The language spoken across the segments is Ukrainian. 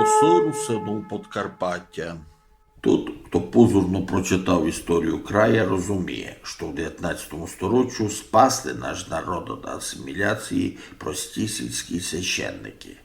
Голосу Русину Подкарпаття. Тут, хто позорно прочитав історію края, розуміє, що в 19 сторіччю спасли наш народ від асиміляції прості сільські священники.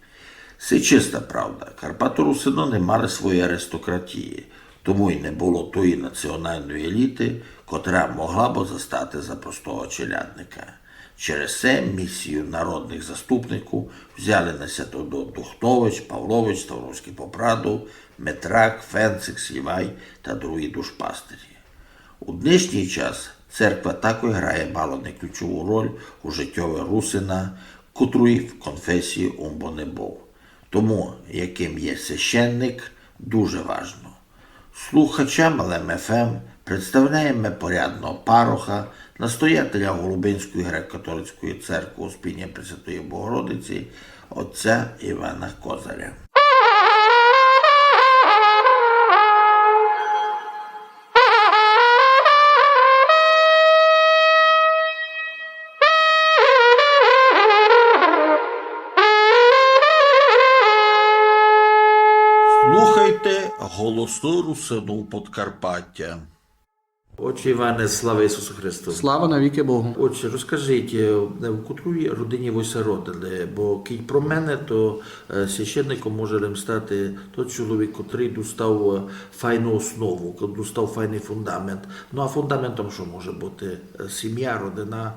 Це чиста правда. Карпато-Русино не мали своєї аристократії, тому й не було тої національної еліти, котра могла б застати за простого челядника. Через це місію народних заступників взяли на себе Духнович, Павлович, Ставровський Попраду, Метрак, Фенцик, Сівай та другі душпастері. У нинішній час церква також грає мало не ключову роль у життєві русина, котрої в конфесії умбо не був. Тому, яким є священник, дуже важно. Слухачам ЛМФМ представляємо порядного пароха, настоятеля Голубинської греко-католицької церкви Успіння Пресвятої Богородиці, отця Івана Козаря. Слухайте голосу Русину Подкарпаття. Отче Іване, слава Ісусу Христу! Слава навіки Богу! Отче, розкажіть, в котрій родині ви се родили? Бо кінь про мене, то священником може ним стати той чоловік, котрий достав файну основу, достав файний фундамент. Ну а фундаментом що може бути? Сім'я, родина,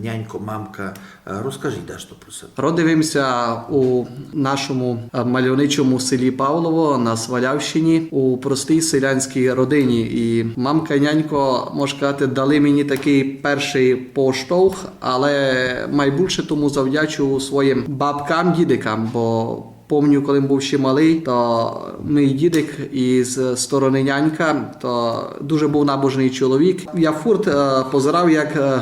нянько, мамка. Розкажіть дещо про себе. Родився у нашому мальовничому селі Павлово на Свалявщині у простій селянській родині. І мамка і нянько, можна сказати, дали мені такий перший поштовх, але найбільше тому завдячую своїм бабкам, дідикам, бо пам'ятаю, коли був ще малий, то мій дідик із сторони нянька, то дуже був набожний чоловік. Я фурт позирав, як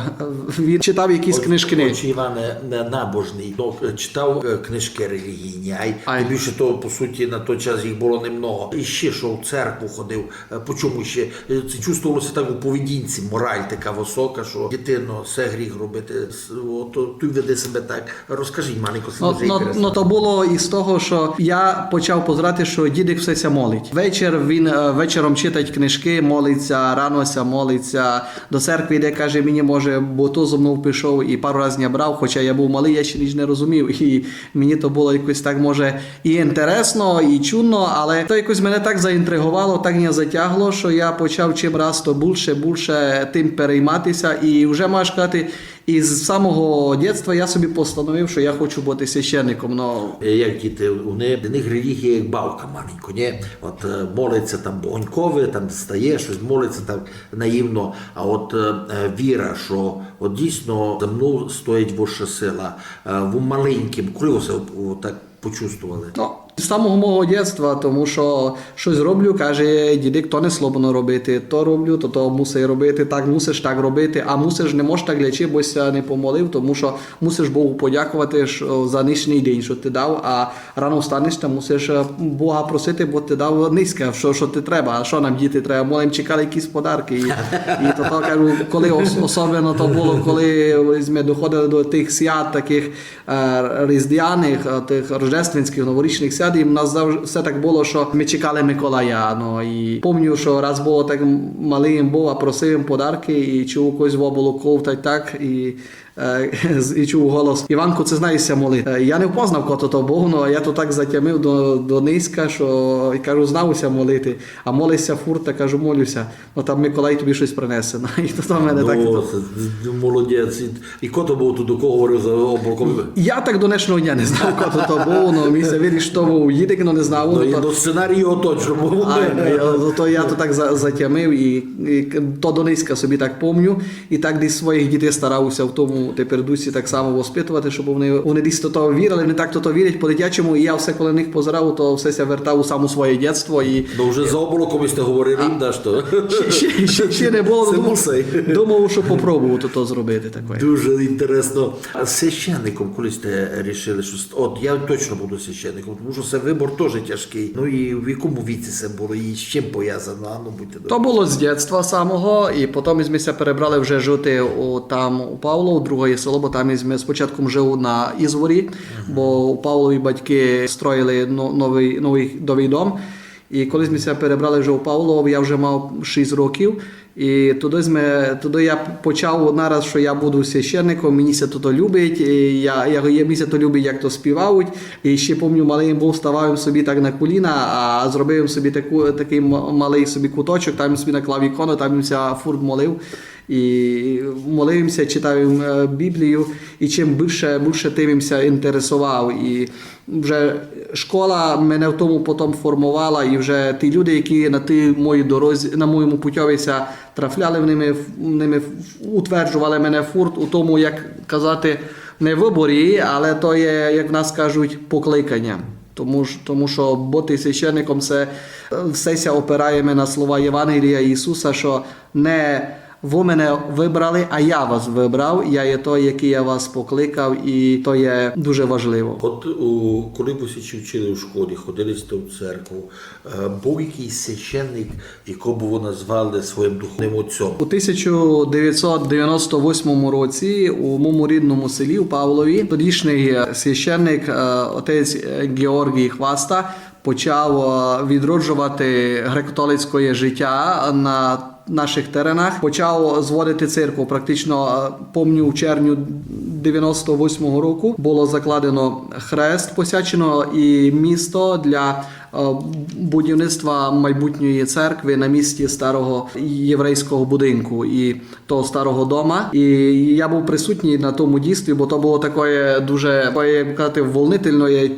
він читав якісь книжки. Отче Іване, набожний, читав книжки релігійні, а й більше того, по суті, на той час їх було немного. І ще, що в церкву ходив, по чому ще, це чувствувалося так у поведінці, мораль така висока, що дитино, все гріх робити, ти веди себе так. Розкажіть, маленько, це дуже інтересно. Ну, то було із того, що я почав позирати, що дідик все молить. Він вечором читає книжки, молиться, ранося молиться, до церкви йде, каже, мені може, бо то зо мною пішов і пару разів не брав, хоча я був малий, я ще ніч не розумів. І мені то було якось так, може, і інтересно, і чудно, але то якось мене так заінтригувало, так не затягло, що я почав чим раз то більше тим перейматися. І вже, можна сказати, із самого дитинства я собі постановив, що я хочу бути священником. Як діти, у них релігія як бавка маленько, ні? От молиться там богонькове, там стає, щось молиться так наївно, а от віра, що от дійсно за мною стоїть вища сила. В маленьким, коли ви це так почувствували? З самого мого дитинства, тому що щось роблю, каже дідик, то не слобно робити, то роблю, то мусиш робити, так мусиш так робити, а мусиш, не можеш так лячи, бо ся не помолив, тому що мусиш Богу подякувати за нинішній день, що ти дав, а рано встанеш, та мусиш Бога просити, бо ти дав низьке, що ти треба, а що нам діти треба, молим чекали якісь подарки. І то кажу, коли особливо то було, коли ми доходили до тих свят, таких різдвяних, тих рождественських, новорічних свят, і в нас все так було, що ми чекали Миколая. І пам'ятаю, що раз було так малим був, а просив подарки, і чув когось в облу ковтать так, і чув голос: Іванко, це знаєшся молити. Я не впознав, кого то Богу, а я то так затямив до низька, що, і кажу, знався молити, а молися фурта, кажу, молюся. Там Миколай тобі щось принесе. І то мене так. Молодець. І кого був тут, до кого говорив за облаком? Я так до днешнього дня не знав, кого то був, але мені се вірить, що був дідик, але не знав. До сценарію його точно був. То я то так затямив, і то до низька собі так помню, і так десь своїх дітей старався в тому тепер дусі так само воспитувати, щоб вони десь то вірили, не так то вірять по-дитячому, і я все, коли них позирав, то все ся вертав у саму своє дитинство. Ну вже за облаком сте говорили, що? Ще не було, думав, що попробував то зробити. Дуже інтересно. А священником, коли сте вирішили, що от я точно буду священником, тому що це вибор теж тяжкий. Ну і в якому віці це було, і з чим пов'язано? Ну, будьте то було з дитинства самого, і потім ми перебрали вже жити там у Павло, друге село, бо там ми спочатку жили на Ізворі, бо Павлові батьки строїли новий дом. І коли ми се перебрали вже у Павлово, я вже мав 6 років. І туди я почав нараз, що я буду священником, мені се то любить, і мені се то любить, як то співають. І ще пам'ятаю, малим був, ставав собі так на коліна, а зробив собі такий малий собі куточок, там собі наклав ікону, там я фурт молив. І молився, читав Біблію, і чим більше тим інтересував. І вже школа мене в тому потім формувала, і вже ті люди, які на тій моїй дорозі, на моєму путьовися трафляли, ними утверджували мене фурт у тому, як казати, не виборі, але то є, як в нас кажуть, покликання. Тому що бути священником це все опирає на слова Євангелія Ісуса, що не ви мене вибрали, а я вас вибрав. Я є той, який я вас покликав, і то є дуже важливо. От коли ви ще вчили у школі, ходили сте в церкву, був якийсь священник, якого ви назвали своїм духовним отцем? У 1998 році у моєму рідному селі, у Павлові, тодішній священник, отець Георгій Хваста, почав відроджувати греко-католицьке життя на наших теренах, почав зводити церкву. Практично, пам'ятаю, в червні 98-го року було закладено хрест, посвячено і місто для будівництва майбутньої церкви на місці старого єврейського будинку і того старого дома. І я був присутній на тому дійстві, бо то було таке дуже, як казати, волнительне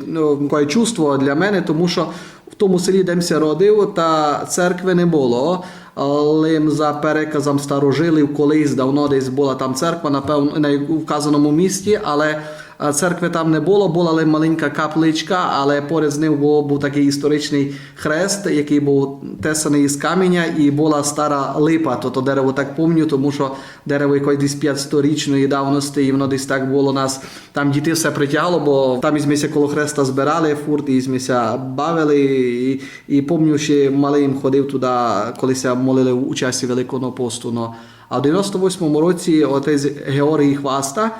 чувство для мене, тому що в тому селі, де я родив, та церкви не було. Але за переказом старожилів, колись давно десь була там церква, напевно, на вказаному місці, але церкви там не було, була лише маленька капличка, але поряд з ним був такий історичний хрест, який був тесаний із каменя, і була стара липа, то дерево так пам'ятаю, тому що дерево якоїсь десь 500-річної давності, і воно десь так було нас, там діти все притягло, бо там ізміся коло хреста збирали фурт, ізміся бавили, і пам'ятаю, ще малим ходив туди, колись молили у часі Великого посту. А в 98-му році отець Георгій Хваста,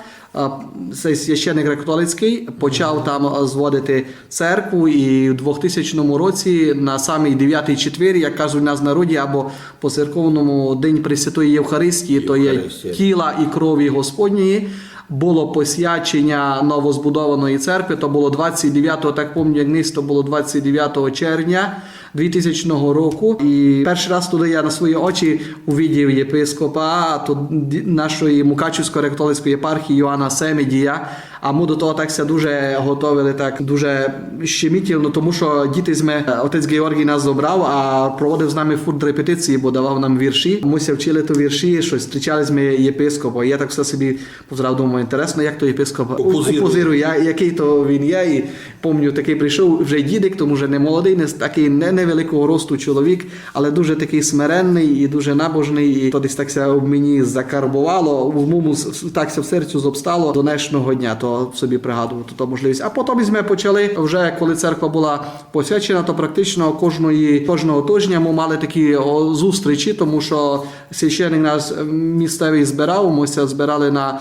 цей священник греко-католицький, почав там зводити церкву, і в 2000 році на самий 9-й четвер, як кажуть у нас в народі, або по церковному День Пресвятої Євхаристії, то є тіла і крові Господньої, було посвячення новозбудованої церкви, то було 29-го, так пам'ятаю, як низ, то було 29 червня 2000 року. І перший раз туди я на свої очі увидів єпископа нашої Мукачівської греко-католицької єпархії Йоанна Семедія. А ми до того так дуже готовили, так дуже щемітельно, тому що діти отець Георгій нас забрав, а проводив з нами фурт репетиції, бо давав нам вірші. Ми се вчили то вірші, щось зустрічали ми єпископа. Я так все собі позирав, думаю, інтересно, як то єпископ позирує, який то він є. І пам'ятаю, такий прийшов вже дідик, тому вже не молодий, такий не невеликого росту чоловік, але дуже такий смиренний і дуже набожний. І то десь так ся в мені закарбувало, в моєму так ся в серцю зобстало до днешнього дня. То собі пригадувати ту можливість. А потім ми почали, вже коли церква була посвячена, то практично кожного тижня ми мали такі зустрічі, тому що священник нас місцевий збирав, ми збирали на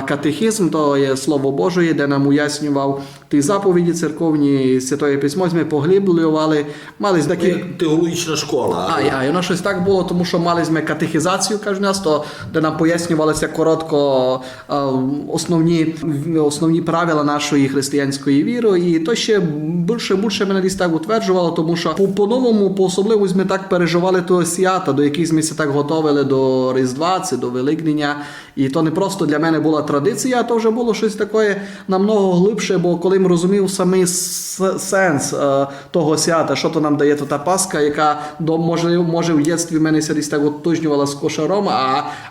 катехізм, то є Слово Боже, де нам уяснював ті заповіді церковні, Святое Письмо, ми поглиблювали, мали такі... Теологічна школа. І воно щось так було, тому що мали ми катехізацію, кажуть нас, то де нам пояснювалися коротко основні правила нашої християнської віри, і то ще більше мене десь так утверджувало, тому що по-новому, по-особливо ми так переживали того свята, до яких ми так готовили до Різдва, це до Великдня, і то не просто для мене була традиція, а то вже було щось таке намного глибше, бо коли ми розумів самий сенс того свята, що то нам дає та Пасха, яка може в дитинстві в мене десь так отужнювала з кошаром,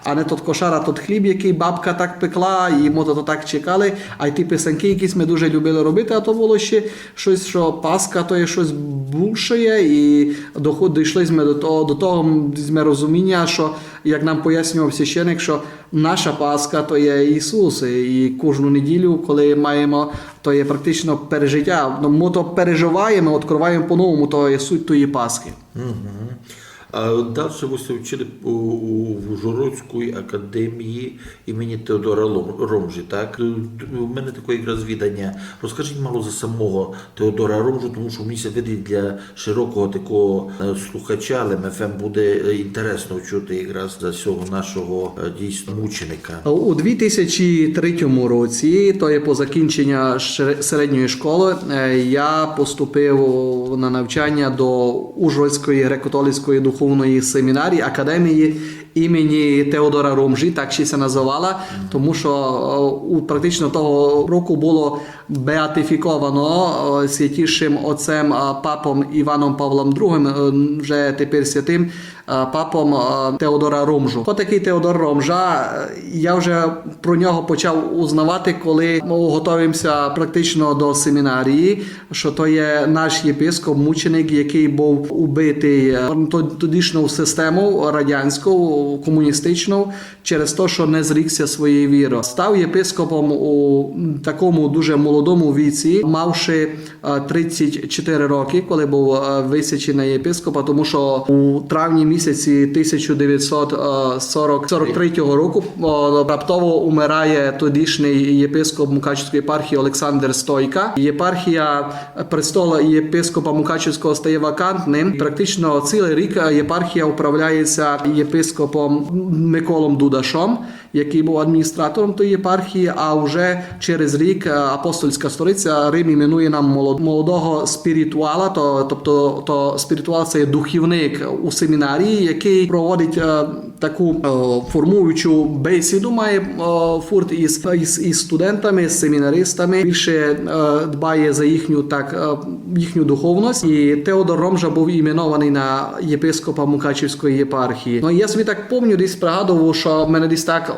а не тот кошар, а тот хліб, який бабка так пекла, і ми то так чекали, а й ті писанки, якісь ми дуже любили робити, а то було ще щось, що Пасха то є щось більше, і дійшли ми до того розуміння, що, як нам пояснював священик, що наша Пасха то є Ісус, і кожну неділю, коли маємо, то є практично пережиття. Ми то переживаємо, відкриваємо по-новому, то є суть тої Пасхи. А далі ви се вчили в Ужгородській академії імені Теодора Ромжі, так? У мене таке якраз відання. Розкажіть мало за самого Теодора Ромжу, тому що мені се видить для широкого такого слухача, але МФМ буде інтересно чути якраз за цього нашого дійсно мученика. У 2003 році, то є по закінчення середньої школи, я поступив на навчання до Ужгородської греко-католицької духовної семінарії, академії імені Теодора Ромжі, так ще се називала, тому що практично того року було беатифіковано святішим отцем папом Іваном Павлом II, вже тепер святим папом Теодора Ромжу. Хто такий Теодор Ромжа? Я вже про нього почав узнавати, коли ми готуємося практично до семінарії, що то є наш єпископ, мученик, який був убитий тодішню систему радянську, комуністичну, через те, що не зрікся своєї віри. Став єпископом у такому дуже молодому віці, мавши 34 роки, коли був висічений єпископа, тому що у травні місяці 1943 року раптово умирає тодішній єпископ Мукачівської єпархії Олександр Стойка. Єпархія, престол єпископа Мукачівського стає вакантним. Практично цілий рік єпархія управляється єпископом Миколом Дудашом, який був адміністратором тої єпархії, а вже через рік апостольська столиця Рим іменує нам молодого спіритуала, тобто спіритуал – це духівник у семінарії, який проводить таку формуючу бесіду, має фурт із студентами, з семінаристами, більше дбає за їхню духовність. І Теодор Ромжа був іменований на єпископа Мукачівської єпархії. Ну, я собі так пам'ятаю, десь пригадував, що мене десь так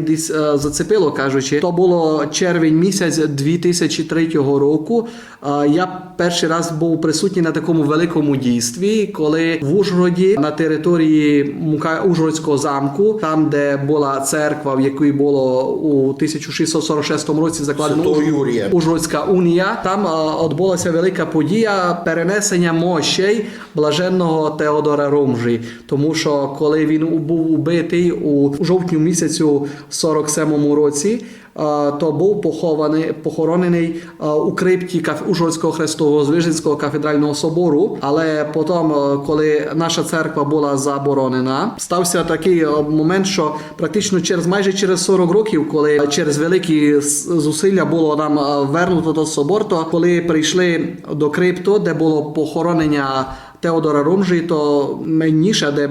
десь зацепило, кажучи. То було червень місяць 2003 року. Я перший раз був присутній на такому великому дійстві, коли в Ужгороді на території Ужгородського замку, там, де була церква, в якій було у 1646 році закладено Ужгородська унія, там відбулася велика подія перенесення мощей блаженного Теодора Ромжі. Тому що коли він був убитий у жовтні місяцю 47 році, то був похоронений у крипті Ужгородського Хрестово-Звиженського кафедрального собору. Але потім, коли наша церква була заборонена, стався такий момент, що практично майже через 40 років, коли через великі зусилля було нам вернуто до собору, то коли прийшли до крипту, де було похоронення Теодора Ромжі, то ніша, де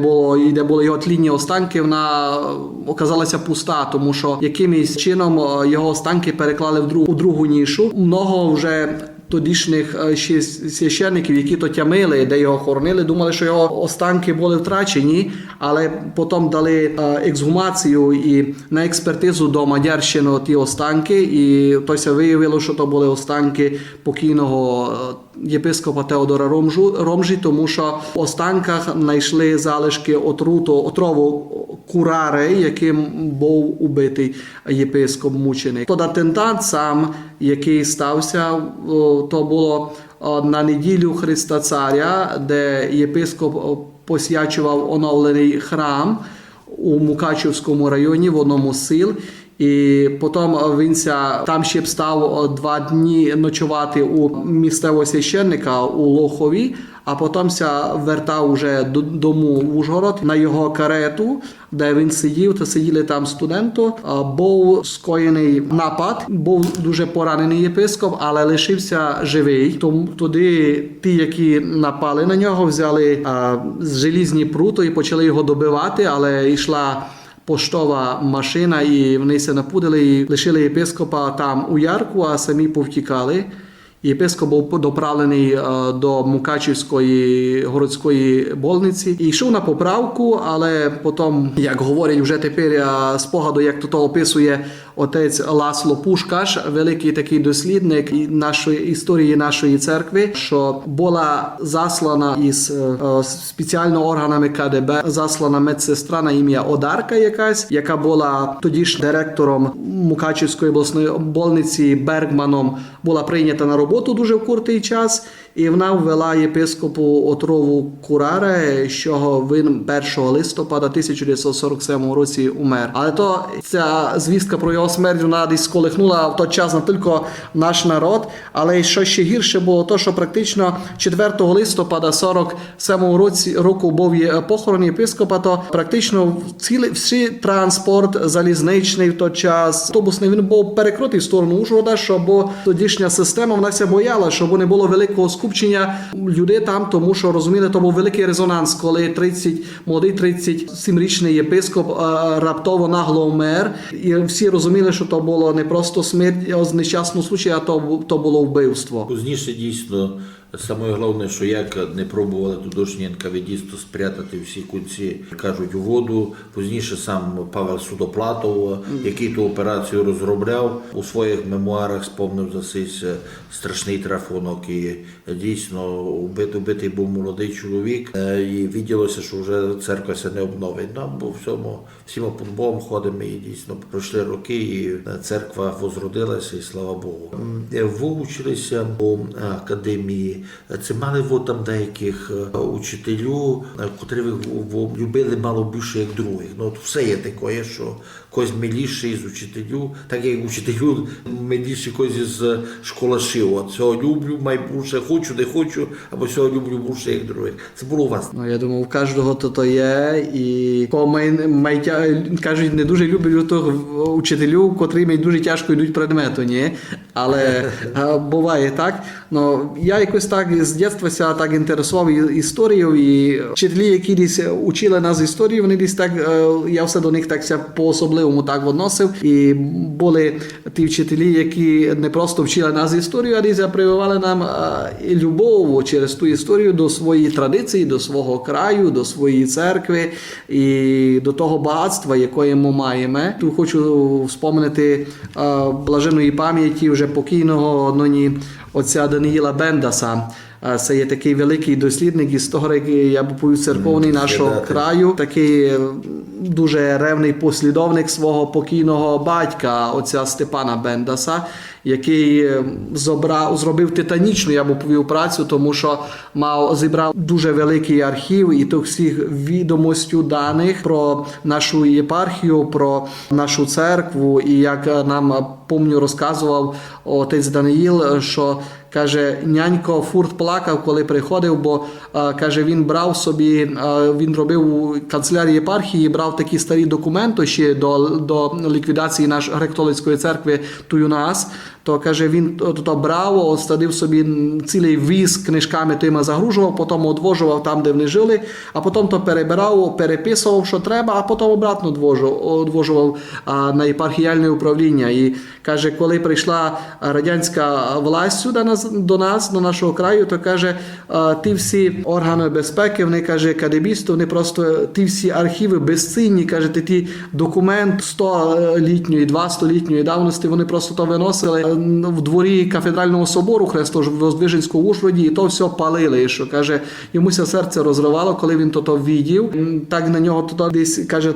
були його тлінні останки, вона оказалася пуста, тому що якимось чином його останки переклали у другу нішу. Много вже тодішніх священників, які то тямили, де його хоронили, думали, що його останки були втрачені, але потім дали ексгумацію і на експертизу до Мадярщини ті останки, і то виявило, що то були останки покійного єпископа Теодора Ромжі, тому що в останках знайшли залишки отрову курари, яким був убитий єпископ-мученик. Тот атентат сам, який стався, то було на неділю Христа Царя, де єпископ посвячував оновлений храм у Мукачівському районі в одному з сіл. І потім він там ще б став 2 дні ночувати у місцевого священника у Лохові, а потім вертав уже додому в Ужгород на його карету, де він сидів, та сиділи там студенти. Був скоєний напад, був дуже поранений єпископ, але лишився живий. Тому туди ті, які напали на нього, взяли желізні прути і почали його добивати, але йшла поштова машина, і вони се напудили і лишили єпископа там у ярку, а самі повтікали. Єпископ був доправлений до Мукачівської городської больниці і йшов на поправку, але потім, як говорять вже тепер спогаду, як то описує отець Ласло Пушкаш, великий такий дослідник нашої історії нашої церкви, що була заслана із спеціально органами КДБ, заслана медсестра на ім'я Одарка якась, яка була тоді ж директором Мукачівської обласної больниці Бергманом, була прийнята на роботу дуже в короткий час. і вона ввела єпископу отрову Кураре, що він 1 листопада 1947 році умер. Але то ця звістка про його смерть, вона десь сколихнула в той час не тільки наш народ, але й що ще гірше було то, що практично 4 листопада 47 року був похорон єпископа, то практично всі транспорт залізничний в той час, автобусний, він був перекритий в сторону Ужгорода, щоб тодішня система, вона ся бояла, щоб не було великого скупчення людей там, тому що, розуміли, то був великий резонанс, коли молодий 37-річний єпископ раптово нагло вмер, і всі розуміли, що то було не просто смерть з нещасного случаю, а то було вбивство. Пізніше дійсно саме головне, що як не пробували тутошні НКВД спрятати всі кінці, кажуть, у воду. Пізніше сам Павел Судоплатов, який ту операцію розробляв, у своїх мемуарах спомнив за цей страшний трафунок. І дійсно убитий був молодий чоловік. І виділося, що вже церква се не обновить. Нам бо всім під Богом ходимо, і дійсно пройшли роки, і церква возродилася, і слава Богу. Ви училися у академії. Це мали там деяких учителів, котрі ви любили мало більше, як других. Ну, все є таке, що когось миліший з учителів, так як учителю миліший когось з школашів. От цього люблю, майбільше, хочу, не хочу, або цього люблю більше, як других. Це було у вас? Ну, я думаю, у кожного то є, і кажуть, не дуже люблю тих учителів, котрі дуже тяжко йдуть предмету, ні? Але буває так. Ну, я якось так з дитинства так інтересував історією, і вчителі, які десь учили нас історію, вони десь так, я все до них так по-особливому так відносив. І були ті вчителі, які не просто вчили нас історію, а десь прививали нам любов через ту історію до своєї традиції, до свого краю, до своєї церкви і до того багатства, яке ми маємо. Тут хочу вспомнити блаженної пам'яті вже покійного нині отця Даниїла Бендаса. Це є такий великий дослідник історик, я б повів, церковний нашого краю, такий дуже ревний послідовник свого покійного батька, отця Степана Бендаса, який зробив титанічну, я б повів, працю, тому що зібрав дуже великий архів і тих всіх відомостей даних про нашу єпархію, про нашу церкву, і як нам, помню, розказував отець Даниїл, що каже, нянько фурт плакав, коли приходив, бо, каже, він брав собі, він робив у канцелярії єпархії, брав такі старі документи ще до ліквідації нашої греко-католицької церкви тут у нас, то, каже, він то брав, остадив собі цілий віз книжками тими загружував, потім одвожував там, де вони жили, а потім то перебирав, переписував, що треба, а потім обратно одвожував на єпархіальне управління. І, каже, коли прийшла радянська власть сюди до нас, до нашого краю, то, каже, ті всі органи безпеки, вони, каже, кадебісти, вони просто, ті всі архіви безцінні, каже, ті документ 100-літньої, 200-літньої давності, вони просто то виносили в дворі кафедрального собору Хрестово-Воздвиженського в Ужгороді, і то все палили, і що, каже, йомуся серце розривало, коли він то відів. Так на нього то десь, каже,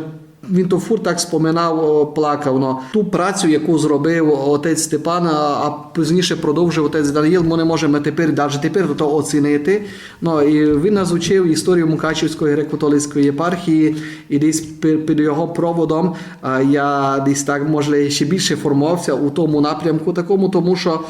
він то фур так споминав, плакав. Но ту працю, яку зробив отець Степан, а пізніше продовжив отець Даниїл, ми не можемо тепер то оцінити. Ну, і він нас учив історію Мукачівської греко-католицької єпархії, і десь під його проводом я десь так, може, ще більше формувався у тому напрямку такому, тому що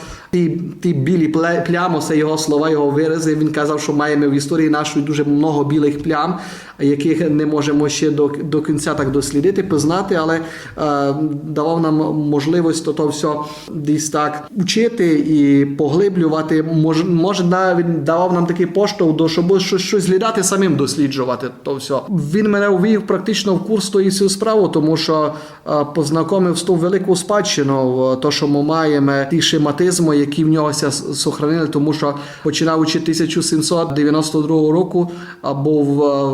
ті білі плями, це його слова, його вирази, він казав, що маємо в історії нашої дуже много білих плям, яких не можемо ще до кінця так дослідити, познати, але давав нам можливість то все десь так учити і поглиблювати. Може навіть давав нам такий поштовх, щоб щось злідати, самим досліджувати то все. Він мене увів практично в курс тої всю справу, тому що познайомив з ту велику спадщину, то, що ми маємо, ті шематизми, які в нього сохранили, тому що починаючи 1792 року був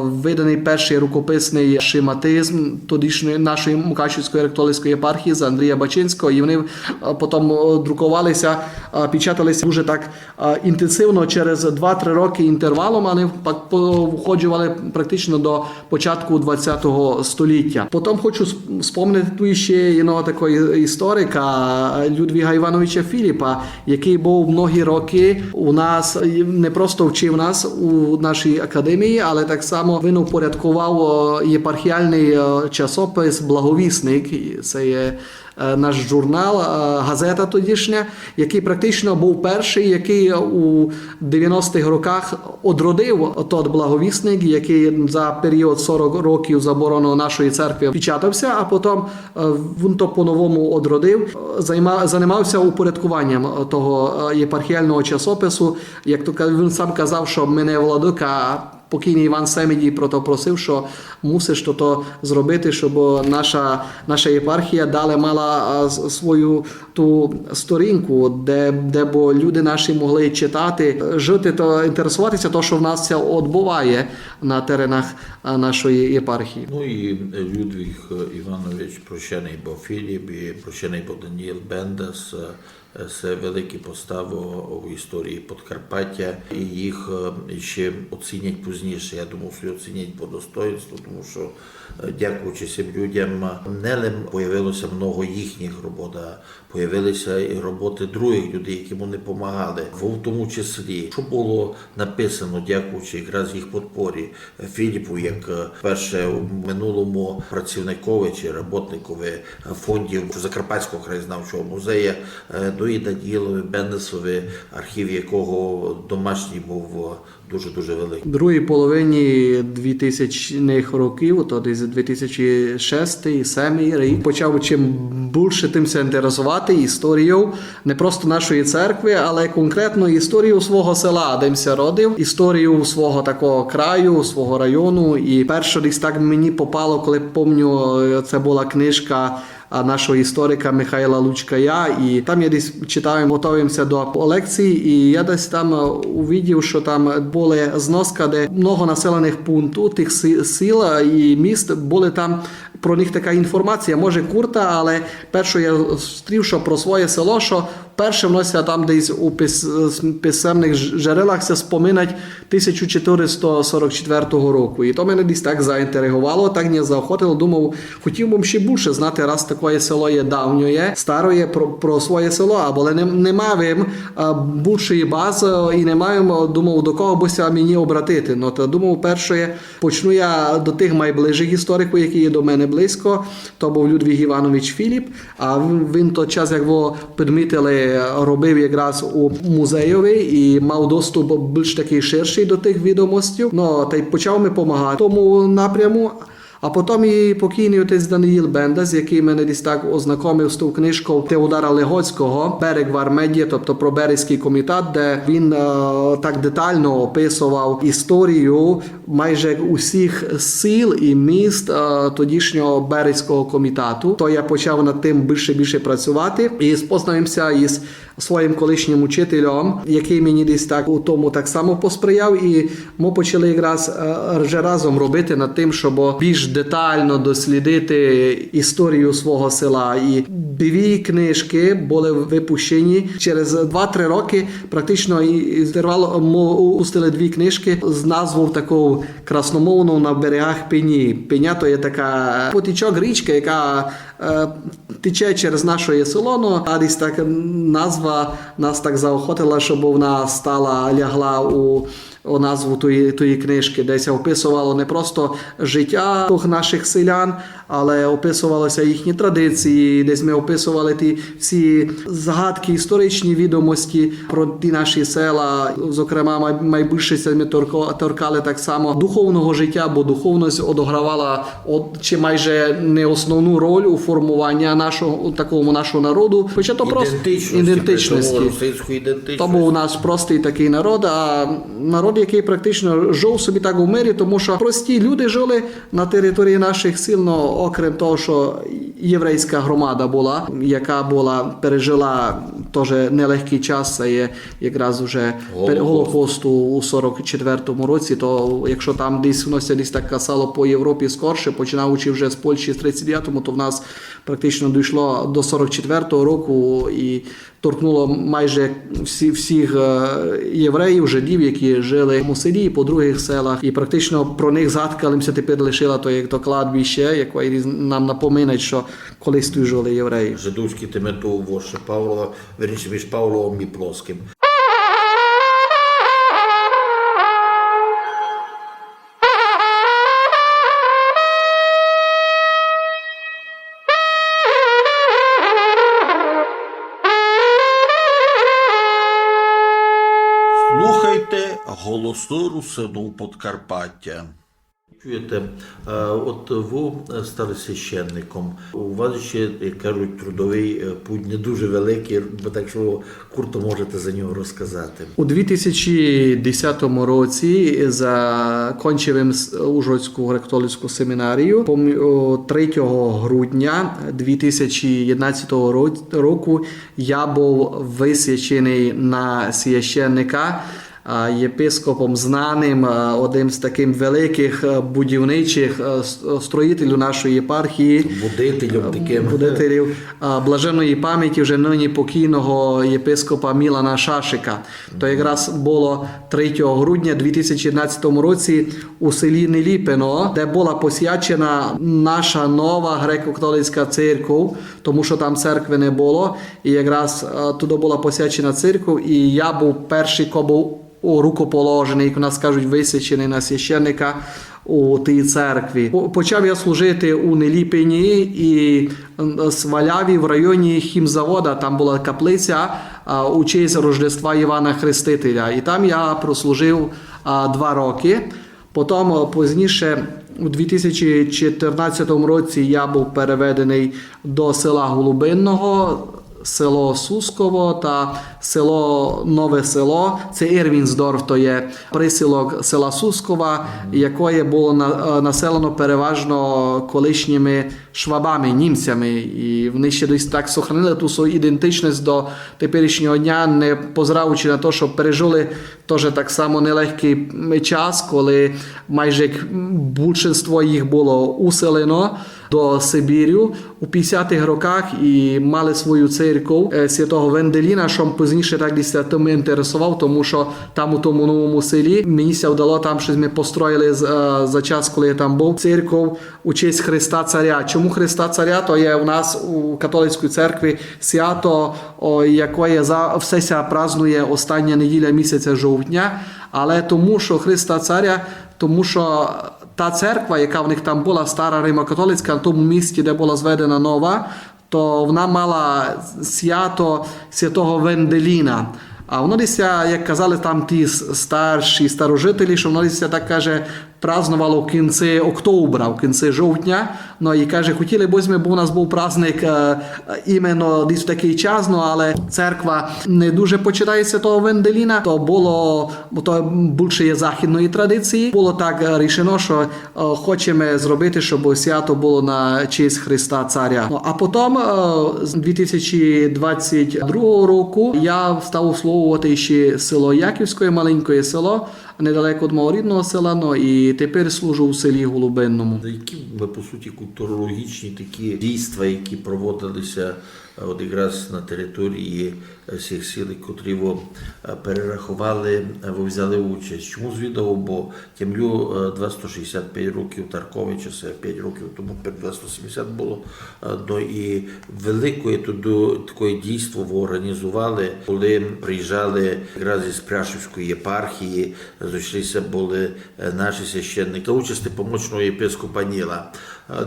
виданий перший рукописний шематизм, тодішньої нашої Мукачівської ректолицької єпархії з Андрія Бачинського, і вони потім друкувалися, печаталися дуже так інтенсивно через 2-3 роки інтервалом, вони входжували практично до початку ХХ століття. Потім хочу спомнити тут ще такого історика Людвіга Івановича Філіпа, який був многі роки у нас, не просто вчив нас у нашій академії, але так само він упорядкував єпархіальний часопис «Благовісник». Це є наш журнал, газета тодішня, який практично був перший, який у 90-х роках одродив той благовісник, який за період 40 років заборону нашої церкви печатався, а потім він то по-новому одродив, займався упорядкуванням того єпархіального часопису. Як то він сам казав, що мене владика, покійний Іван Семідій про то просив, що мусиш то зробити, щоб наша єпархія далі мала свою ту сторінку, де бо люди наші могли читати, жити, то інтересуватися, то, що в нас це відбуває на теренах нашої єпархії. Ну і Людвіг Іванович, прощений бо Філіп і прощений бо Даніїл Бендас, це великі постави у історії Подкарпаття, і їх ще оцінять пізніше. Я думаю, що оцінять по достоинству, тому що дякуючи цим людям не лише появилося много їхніх робот, а появилися і роботи других людей, які вони допомагали. В тому числі, що було написано, дякуючи якраз їх підпорі Філіпу, як перше у минулому працівникові чи роботникові фондів Закарпатського краєзнавчого музею, до і Даніїлові Бендасові, архів якого домашній був дуже-дуже великий. В другій половині 2000-х років, то десь 2006-2007 рік, почав чим більше тимся інтересувати історією не просто нашої церкви, але конкретно історію свого села, демся родив, історію свого такого краю, свого району. І перше десь так мені попало, коли пам'ятаю, це була книжка нашого історика Михайла Лучкая, і там я десь читаю, готуємося до лекції, і я десь там увидів, що там були зноска, де много населених пунктів, тих сіл і міст, були там про них така інформація, може курта, але перше я зустрів, що про своє село, що перше вноситься там десь у писемних джерелах це споминать 1444 року. І то мене десь так заінтересувало, так не заохотило, думав, хотів би ще більше знати, раз таке село є давньоє, староє про своє село, але не маємо більшої бази і не маємо, думав, до кого бися мені обратити. Ну, то думав, перше почну я до тих найближчих істориків, які є до мене близько, то був Людвіг Іванович Філіп, а він той час, як його підмітили, робив якраз у музеєві і мав доступ більш такий ширший до тих відомостей. Ну, та й почав ми допомагати тому напряму. А потім і покійний отець Даниїл Бендас, який мене десь так ознакомив з ту книжкою Теодора Легоцького «Берег Вармедія», тобто про Березький комітет, де він так детально описував історію майже усіх сіл і міст тодішнього Березького комітету. То я почав над тим більше працювати і познайомився із своїм колишнім учителем, який мені десь так у тому так само посприяв, і ми почали якраз вже разом робити над тим, щоб більш детально дослідити історію свого села. І дві книжки були випущені через 2-3 роки, практично інтервал устили дві книжки з назвою такого красномовного «На берегах Пені». Пеня то є така потічок, річка, яка тече через наше село, а десь так назва нас так заохотила, щоб вона лягла у назву тої книжки, десь описувало не просто життя наших селян, але описувалися їхні традиції, десь ми описували ті всі загадки, історичні відомості про ті наші села. Зокрема, найбільше ми торкали так само духовного життя, бо духовність одігравала чи майже не основну роль у формуванні нашого народу, хоча то просто ідентичності. То був у нас простий такий народ, а народ, який практично жив собі так у мирі, тому що прості люди жили на території наших сіл, окрім того, що єврейська громада була, яка пережила теж нелегкий час, це є якраз вже Голокосту у 44-му році, то якщо там воно десь так касало по Європі скорше, починаючи вже з Польщі з 39-му, то в нас практично дійшло до 44-го року і торкнуло майже всіх євреїв, жидів, які жили в селі і по других селах. І практично про них згадка лимся тепер лишила то як то кладбище, яке нам напоминає, що колись тут жили євреї. Жидовський темету воше Павлова, верніше між Павловим і Плоским. Слухайте голосну русину Подкарпаття. Чуєте, от ви стали священником. У вас ще, як кажуть, трудовий путь не дуже великий, бо так що курто можете за нього розказати. У 2010 році закінчив Ужгородську греко-католицьку семінарію. 3 грудня 2011 року я був висвячений на священника єпископом знаним, одним з таких великих будівничих строїтелів нашої єпархії, будителів блаженної пам'яті вже нині покійного єпископа Мілана Шашика. То якраз було 3 грудня 2011 році у селі Неліпино, де була посвячена наша нова греко-католицька церква, тому що там церкви не було, і якраз туди була посвячена церква, і я був перший, хто був рукоположений, як у нас кажуть, висвячений на священника у тій церкві. Почав я служити у Неліпині і Сваляві в районі хімзавода, там була каплиця у честь Рождества Івана Хрестителя. І там я прослужив 2 роки. Потім пізніше, у 2014 році, я був переведений до села Голубинного, село Сусково та село Нове Село. Це Ірвінсдорф, то є присілок села Сускова, яке було населено переважно колишніми швабами, німцями. І вони ще десь так сохранили ту свою ідентичність до теперішнього дня, не позираючи на те, що пережили теж так само нелегкий час, коли майже більшість їх було уселено до Сибірю у 50-х роках і мали свою церкву святого Венделіна, що пізніше так десь тим інтересував, тому що там у тому новому селі мені ся вдало, там щось ми построїли за час, коли я там був, церкву у честь Христа Царя. Чому Христа Царя? То є у нас у католицькій церкві свято, яке все ся празднує остання неділя місяця жовтня, але тому, що Христа Царя, тому що та церква, яка в них там була, стара Римо-католицька, на тому місці, де була зведена нова, то вона мала свято святого Венделіна. А воно десь, як казали там ті старші старожителі, що воно десь, так каже, празднувало в кінці октября, в кінці жовтня. Ну і каже, хотіли б ми, бо у нас був праздник іменно десь в такий час, ну, але церква не дуже почитається того Венделіна, то було, бо то більше є західної традиції, було так рішено, що хочемо зробити, щоб свято було на честь Христа Царя. Ну, а потім, з 2022 року, я став обслуговувати ще село Яківське, маленьке село, недалеко від мого рідного села, ну, і тепер служу у селі Голубинному. Які, по суті, культурологічні такі дійства, які проводилися от якраз на території всіх сіл, котрі ви перерахували, ви взяли участь? Чому звідав? Бо Темлю 265 років, Тарковича, це 5 років тому, 270 було. Ну і великої такої дійство ви організували, коли приїжджали якраз із Пряшівської єпархії, зійшлися були наші священники, та участі помічного єпископа Ніла.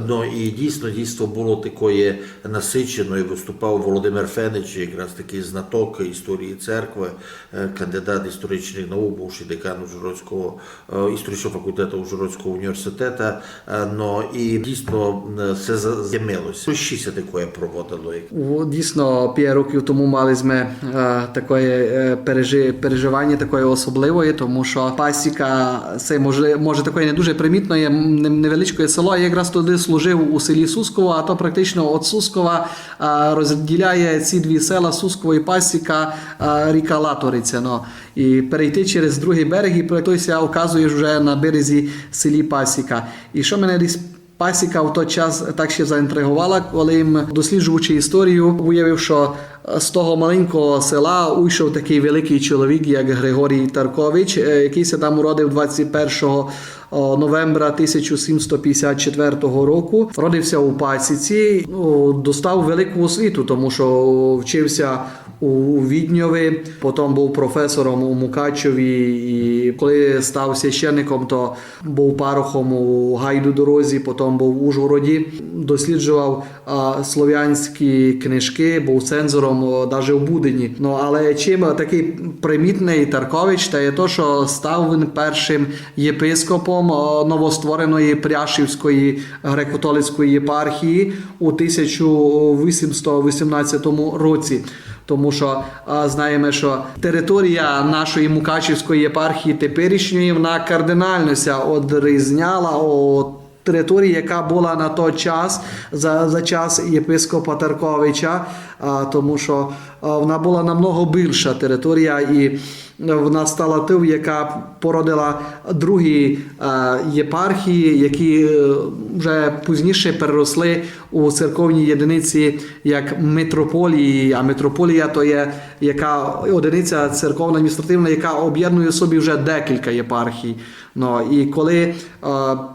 Ну і дійство було такої насиченої, виступав Володимир Фенич, якраз такий знаток історії церкви, кандидат історичних наук, бувший декан Ужгородського історичного факультету Ужгородського університету. Ну і дійсно все з'явилося. Що ще таке проводило? Дійсно, 5 років тому мали ми таке переживання такої особливої, тому що пасіка, це може такої не дуже примітної, невеличке село, а якраз туди завжди служив у селі Сусково, а то практично від Сускова розділяє ці дві села Сусково і Пасіка, ріка Латориця. Ну. І перейти через другий берег, і практично оказуєш вже на березі селі Пасіка. І що мене десь Пасіка в той час так ще заінтригувала, коли їм, досліджуючи історію, виявив, що з того маленького села уйшов такий великий чоловік, як Григорій Таркович, який се там уродив 21 новембра 1754 року. Родився у Пасіці, достав велику освіту, тому що вчився у Відньові, потім був професором у Мукачеві, і коли став священником, то був парохом у Гайду-Дорозі, потім був у Ужгороді, досліджував слов'янські книжки, був цензором навіть у Будині. Ну, але чим такий примітний Таркович, та є то, що став він першим єпископом новоствореної Пряшівської греко-католицької єпархії у 1818 році. Тому що знаємо, що територія нашої Мукачівської єпархії теперішньої, вона кардинально відрізняла від території, яка була на той час, за час єпископа Тарковича, тому що вона була намного більша територія, і вона стала тим, яка породила другі єпархії, які вже пізніше переросли у церковні єдиниці як митрополії. А митрополія то є яка одиниця церковна адміністративна, яка об'єднує собі вже декілька єпархій. Ну, і коли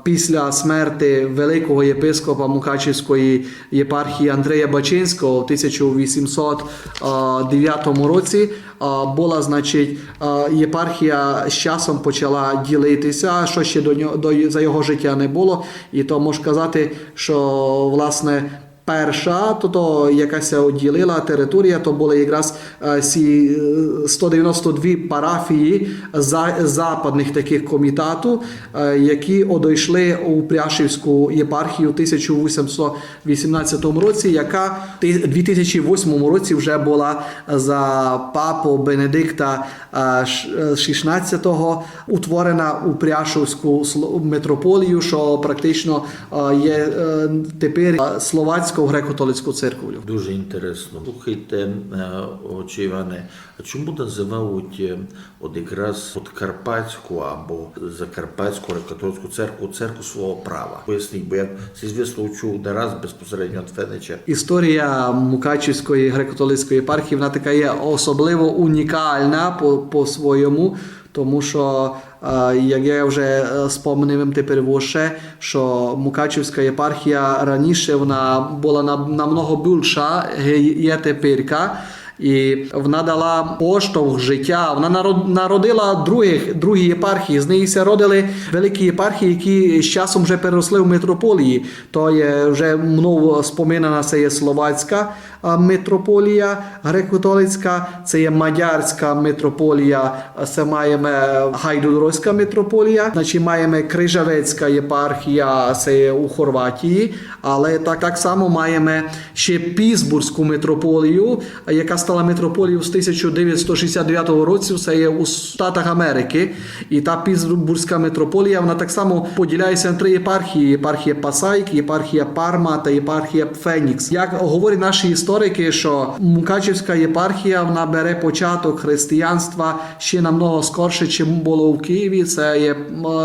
після смерти великого єпископа Мукачівської єпархії Андрея Бачинського в 1809 році була, значить, єпархія з часом почала ділитися, що ще за його життя не було. І то можна казати, що, власне, перша, то якась оділила територія, то були якраз 192 парафії западних таких комітату, які одійшли у Пряшівську єпархію в 1818 році, яка в 2008 році вже була за папу Бенедикта XVI утворена у Пряшівську митрополію, що практично є тепер словацькою греко-католицьку церквою. Дуже інтересно. Слухайте, отче Іване, а чому називають от якраз Подкарпатську або Закарпатську греко-католицьку церкву свого права? Поясніть, бо я це звісно чув не раз безпосередньо від Фенича. Історія Мукачівської греко-католицької єпархії, вона така є особливо унікальна по-своєму, тому що, як я вже спомнив тепер вище, що Мукачівська єпархія раніше вона була намного більша, є теперка, і вона дала поштовх життя, вона народила другі єпархії, з неї родили великі єпархії, які з часом вже переросли в митрополії. То є вже мною споминана, це є словацька митрополія греко-католицька, це є мадярська митрополія, це маємо Гайду-Дорозька митрополія, значить маємо Крижавецька єпархія, це є у Хорватії, але так само маємо ще Пітсбурзьку митрополію, яка стала митрополією з 1969 року, це є у Штатах Америки. І та Пітсбурзька митрополія, вона так само поділяється на три єпархії: єпархія Пасайк, єпархія Парма та єпархія Фенікс. Як говорять наші історики, що Мукачівська єпархія, вона бере початок християнства ще намного скорше, чим було в Києві. Це є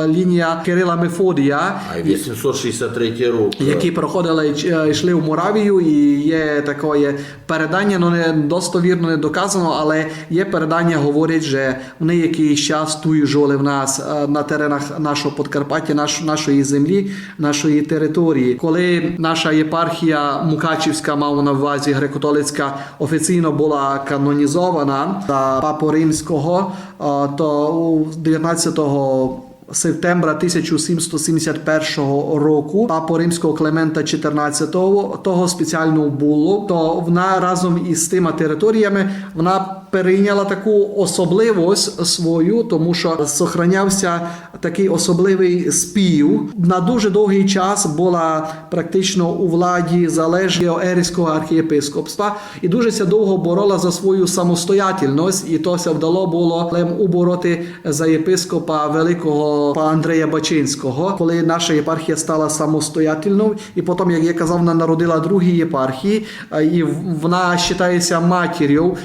лінія Кирила Мефодія. А 863 рік. Які проходили, йшли в Моравію, і є таке передання, ну не достовірно, не доказано, але є передання, говорять, що вони якийсь час тут жили в нас на теренах нашого Подкарпаття, нашої землі, нашої території. Коли наша єпархія Мукачівська, мав на увазі греко-католицька, офіційно була канонізована за Папу Римського, то 19 сентября 1771 року Папу Римського Клемента XIV того спеціально було, то вона разом із тими територіями вона перейняла таку особливість свою, тому що зберігався такий особливий спів. На дуже довгий час була практично у владі залежність Ерського архієпископства і дуже ся довго боролася за свою самостоятельність, і то ся вдало було убороти за єпископа великого Андрея Бачинського, коли наша єпархія стала самостоятельною, і потім, як я казав, вона народила другі єпархії, і вона вважається матір'ю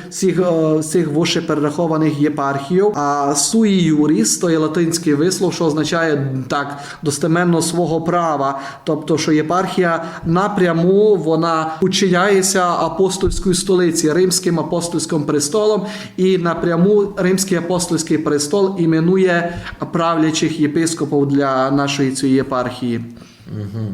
цих вище перерахованих єпархій. А суї юріс, то є латинський вислов, що означає так достеменно свого права, тобто, що єпархія напряму вона підчиняється апостольській столиці, Римським апостольським престолом, і напряму Римський апостольський престол іменує правлячих єпископів для нашої цієї єпархії. Угу.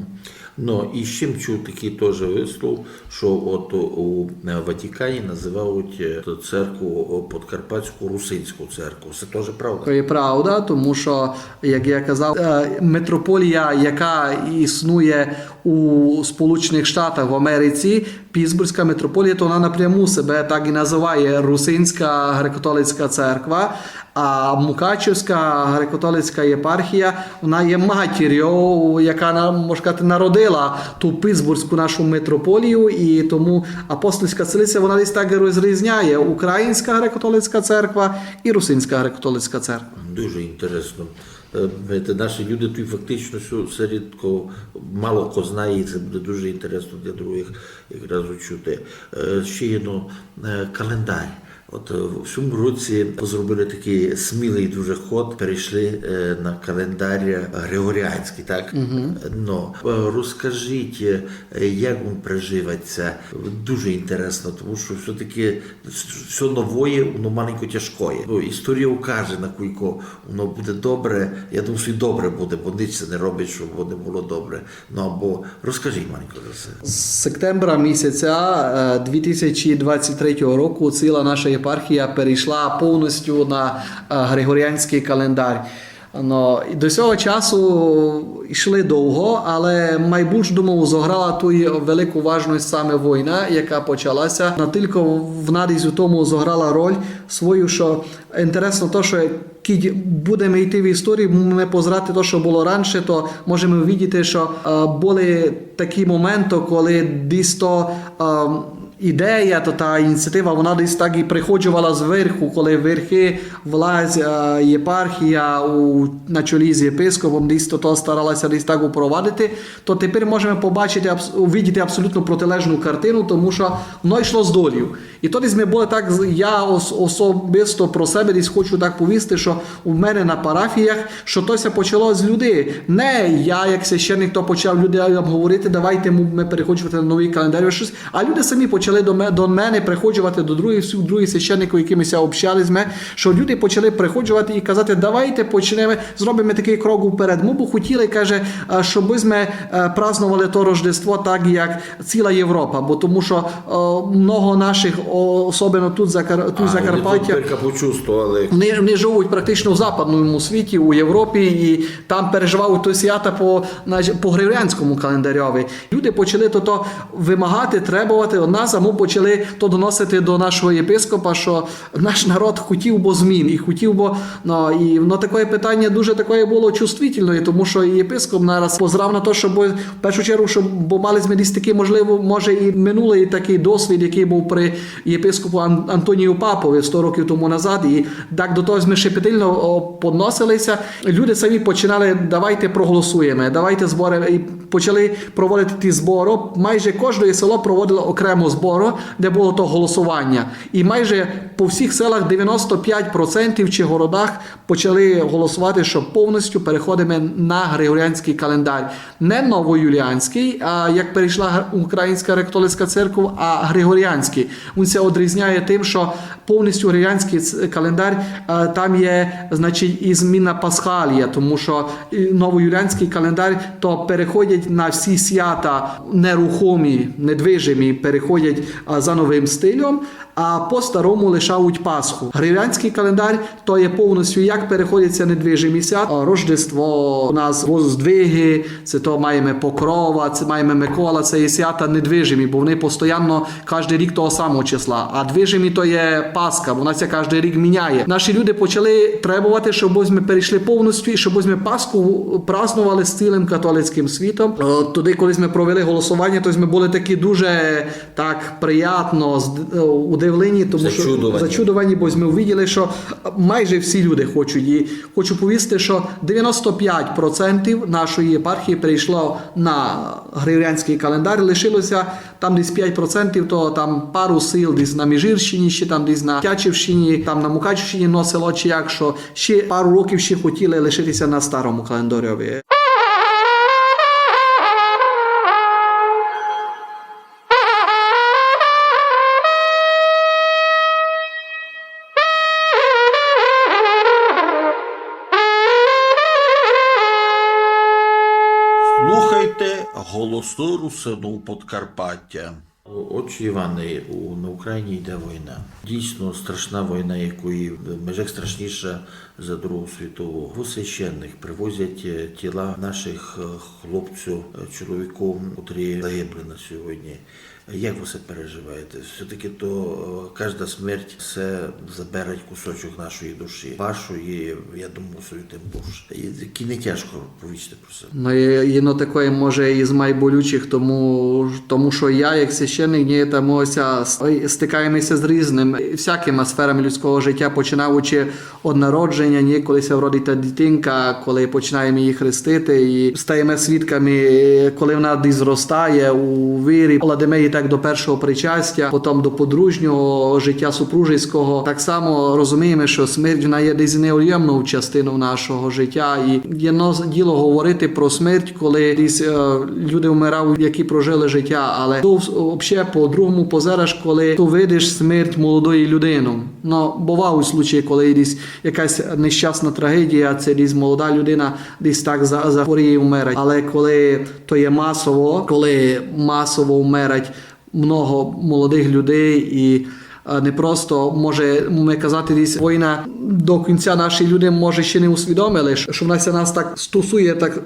Ну, і з чим чув такий теж вислов, що от у Ватикані називають церкву Подкарпатську Русинську церкву. Це теж правда? Це є правда, тому що, як я казав, митрополія, яка існує у Сполучених Штатах в Америці, Пітсбурзька митрополія, то вона напряму себе так і називає Русинська греко-католицька церква, а Мукачівська греко-католицька єпархія, вона є матір'ю, яка, можна сказати, народила ту Пітсбурзьку нашу митрополію, і тому апостольська столиця, вона десь так і розрізняє Українська греко-католицька церква і Русинська греко-католицька церква. Дуже інтересно. Наші люди тут фактично все рідко, мало хто знає, і це буде дуже інтересно для других якраз чути. Ще є календар. От в цьому році зробили такий смілий дуже ход, перейшли на календар григоріанський, так? Но розкажіть, як він приживеться. Дуже інтересно, тому що все-таки все нове, воно маленько тяжкое. Історія укаже, на кілько воно буде добре. Я думаю, що і добре буде, бо ніч це не робить, щоб воно було добре. Ну, або розкажіть маленько за це. З сентября місяця 2023 року ціла наша єпархія перейшла повністю на григоріанський календар. До цього часу йшли довго, але найбільш, думаю, зіграла ту велику важність саме війна, яка почалася. Тільки в надізі у тому зіграла роль свою, що інтересно те, що коли будемо йти в історію, ми позрати те, що було раніше, то можемо побачити, що були такі моменти, коли десь то ідея, то та ініціатива, вона десь так і приходжувала зверху, коли верхи, власть, єпархія на чолі з єпископом десь то старалася десь так упровадити, то тепер можемо побачити, увидіти абсолютно протилежну картину, тому що воно йшло з долів. І тоді ми були так, я особисто про себе десь хочу так повісти, що у мене на парафіях, що тося почало з людей. Не я, як священник, то почав людям говорити, давайте ми переходжувати на новий календар, щось, а люди самі почали до мене приходжувати, до других священників, якимися общалися, що люди почали приходжувати і казати, давайте почнемо, зробимо такий крок вперед. Ми б хотіли, каже, щоб ми празднували то Рождество так, як ціла Європа, бо тому що много наших, особливо тут Закарпаття, вони живуть практично в западному світі, у Європі, і там переживають то свята по григоріанському календареві. Люди почали то вимагати, требувати від нас, а ми почали то доносити до нашого єпископа, що наш народ хотів би змін, і хотів би, і таке питання дуже таке було чувствительне, тому що єпископ нараз позрав на те, щоб в першу чергу, щоб мали ми десь такий, можливо, може і минулий такий досвід, який був при єпископу Антонію Папові 100 років тому назад, і так до того ми шепетильно підносилися. Люди самі починали, давайте проголосуємо, давайте збори, і почали проводити ті збори. Майже кожне село проводило окремо збору, де було то голосування. І майже по всіх селах 95% чи городах почали голосувати, що повністю переходимо на григоріанський календар. Не новоюліанський, а як перейшла Українська греко-католицька церква, а григоріанський. Він це відрізняє тим, що повністю григоріанський календар, там є, значить, і зміна Пасхалія, тому що новоюліанський календар, то переходять на всі свята нерухомі, недвижимі, переходять ходять за новим стилем, а по-старому лишають Пасху. Григоріанський календар то є повністю, як переходяться недвижимі свята. Рождество у нас Воздвиги, це то маємо Покрова, це маємо Микола, це є свята недвижимі, бо вони постійно кожен рік того самого числа. А движимі то є Пасха, вона це кожен рік міняє. Наші люди почали требувати, щоб ми перейшли повністю і щоб ми Пасху празднували з цілим католицьким світом. Тоді, коли ми провели голосування, то ми були такі дуже так приємно удивлені, тому що зачудовані, бо ми увиділи, що майже всі люди хочуть. І хочу повісти, що 95% нашої єпархії перейшло на григоріанський календар, лишилося там десь 5%, то там пару сил десь на Міжгірщині, ще там десь на Тячівщині, там на Мукачівщині, но село чи як, що ще пару років ще хотіли лишитися на старому календарі. Слухайте голоси русинів Подкарпаття. Отче Іване, на Україні йде війна. Дійсно страшна війна, якої в межах страшніша за Другу світову. У священних привозять тіла наших хлопців, чоловіків, які загибли на сьогодні. Як ви це переживаєте? Все-таки то кожна смерть це забере кусочок нашої душі. Вашої, я думаю, свою тим більше. І не тяжко повісти про це. No jedno такое може із найболючих, тому що я, як священник, стикаємося з різним, всякими сферами людського життя, починаючи від народження, коли се вродить та дитинка, коли починаємо її хрестити, і стаємо свідками, коли вона десь зростає у вірі, ладемо її так до першого причастя, потім до подружнього життя супружеського. Так само розуміємо, що смерть вона є десь необ'ємною частиною нашого життя. І єдно діло говорити про смерть, коли десь люди вмирають, які прожили життя, але то взагалі по-другому позераш, коли ти видиш смерть молодої людини. Ну, бувають случаї, коли десь якась нещасна трагедія, це десь молода людина десь так захворіє і вмирає. Але коли то є масово, коли масово вмирать много молодих людей і не просто може ми казати, десь війна до кінця наші люди може ще не усвідомили, що вона нас так стосує так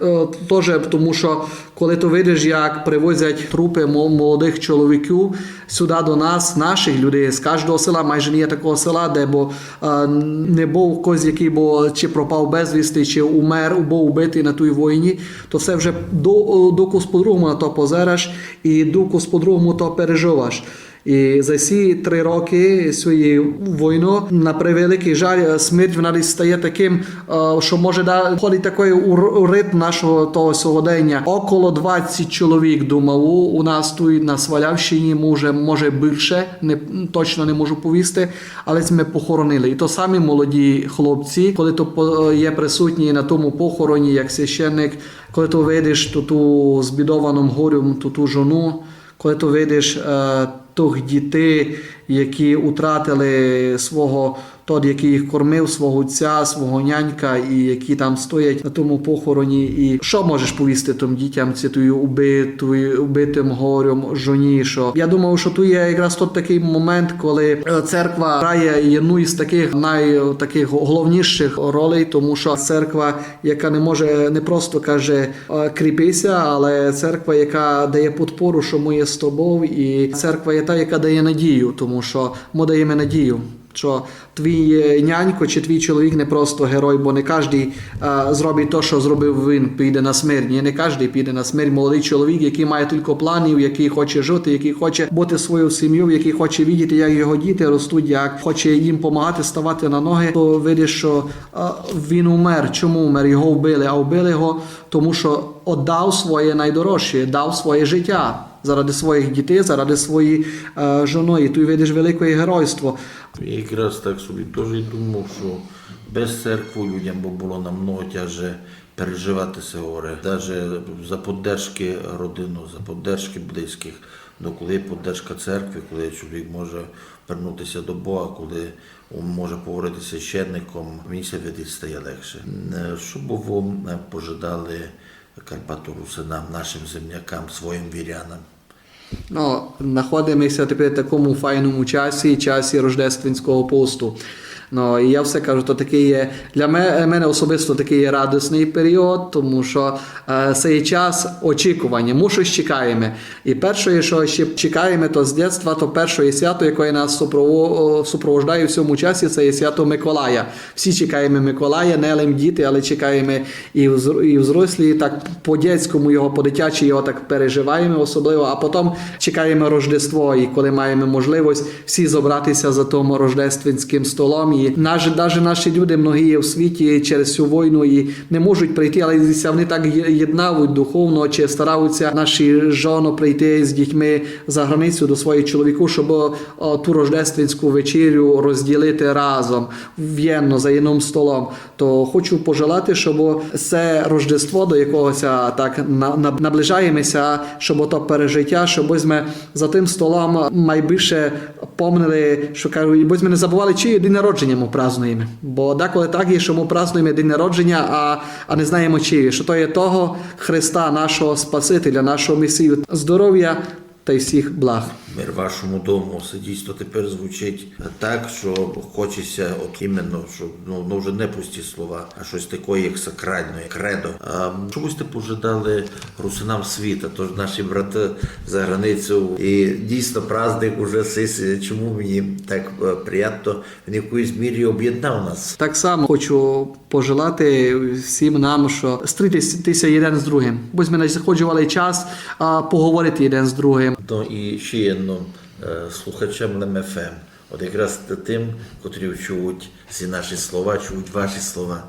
теж, тому що коли ти видиш, як привозять трупи молодих чоловіків сюди до нас, наших людей, з кожного села, майже не є такого села, де не був когось, який чи пропав безвісти, чи умер, був убитий на тій війні, то все вже докус по-другому на то позераш і докус по-другому то переживаш. І за ці 3 роки цієї війни, на превеликий жаль, смерть вона десь стає таким, що може входить такий у ритм нашого того сьогодення. Около 20 чоловік, думав, у нас тут на Свалявщині, може більше, точно не можу повісти, але ми похоронили. І то самі молоді хлопці, коли то є присутні на тому похороні, як священник, коли то видиш ту збідованому горем, ту жону, коли то видиш тих дітей, які втратили свого, той, який їх кормив, свого отця, свого нянька, і які там стоять на тому похороні. І що можеш повісти тим дітям, цитую, убитим горем, жоні, що? Я думав, що тут є якраз той такий момент, коли церква грає одну із таких таких головніших ролей, тому що церква, яка не може, не просто каже кріпися, але церква, яка дає підпору, що ми є з тобою, і церква є та, яка дає надію, тому що ми даємо надію. Що твій нянько чи твій чоловік не просто герой, бо не кожен зробить те, що зробив він, піде на смерть. Ні, не кожен піде на смерть. Молодий чоловік, який має тільки планів, який хоче жити, який хоче бути своєю сім'єю, який хоче бачити, як його діти ростуть, як хоче їм допомагати ставати на ноги, то видиш, що він умер. Чому умер? Його вбили. А вбили його, тому що віддав своє найдорожче, дав своє життя. Заради своїх дітей, заради своєї жони. І тут видиш велике геройство. Я якраз так собі теж і думав, що без церкви людям було намного тяжче переживати це горе. Навіть за підтримки родини, за підтримки близьких. Но коли є підтримка церкви, коли чоловік може вернутися до Бога, коли він може поговорити з священником, мені це видить стає легше. Що б ви пожадали Карпато-Русинам, нашим землякам, своїм вірянам? Ну, знаходимося тепер в такому файному часі Рождественського посту. Ну, і я все кажу, то такий є, для мене особисто такий є радісний період, тому що це є час очікування, ми щось чекаємо. І перше, що ще чекаємо, то з дитинства, то перше свято, яке нас супроводжує в цьому часі, це є свято Миколая. Всі чекаємо Миколая, не лише діти, але чекаємо і взрослі, так по-дитячому його, по-дитячі його так переживаємо особливо, а потім чекаємо Рождество, і коли маємо можливість всі зібратися за тому рождественським столом. І навіть наші люди, многі є в світі через цю війну і не можуть прийти, але вони так єднають духовно, чи стараються наші жони прийти з дітьми за границю до своїх чоловіків, щоб ту рождественську вечерю розділити разом, в'єнно, за одним столом. То хочу пожелати, щоб це Рождество, до якогось так наближаємося, щоб то пережиття, щоб ми за тим столом найбільше помнили, що кажуть, бо ми не забували, чиє день народження ми празднуємо. Бо деколи так є, що ми празднуємо день народження, а не знаємо чиє. Що то є того Христа, нашого Спасителя, нашого Месію. Здоров'я та й всіх благ. Мир вашому дому. Це дійсно тепер звучить так, що хочеться от іменно, що ну вже не пусті слова, а щось таке, як сакральне, як кредо. Чомусь ти пожидали русинам світа, тож наші брати за границю. І дійсно праздник уже сисі. Чому мені так приємно, він якоюсь мірі об'єднав нас. Так само хочу пожелати всім нам, що стрітися один з другим. Бо ми знаходжували час поговорити один з другим. Ну і ще одним слухачам ЛМФМ. От якраз тим, котрі чують ці наші слова, чують ваші слова,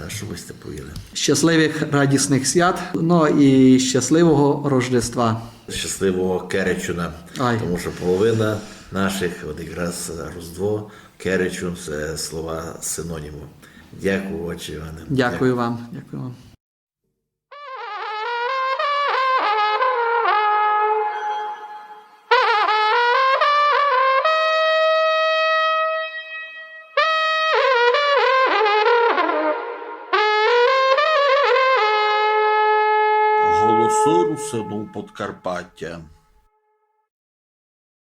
що ви сте повіли. Щасливих радісних свят, ну і щасливого Рождества. Щасливого Керечуна, тому що половина наших, от якраз Різдво, Керечун – це слова синоніму. Дякую, отче Іване. Дякую вам. Дякую вам. Голосу Русину Подкарпаття.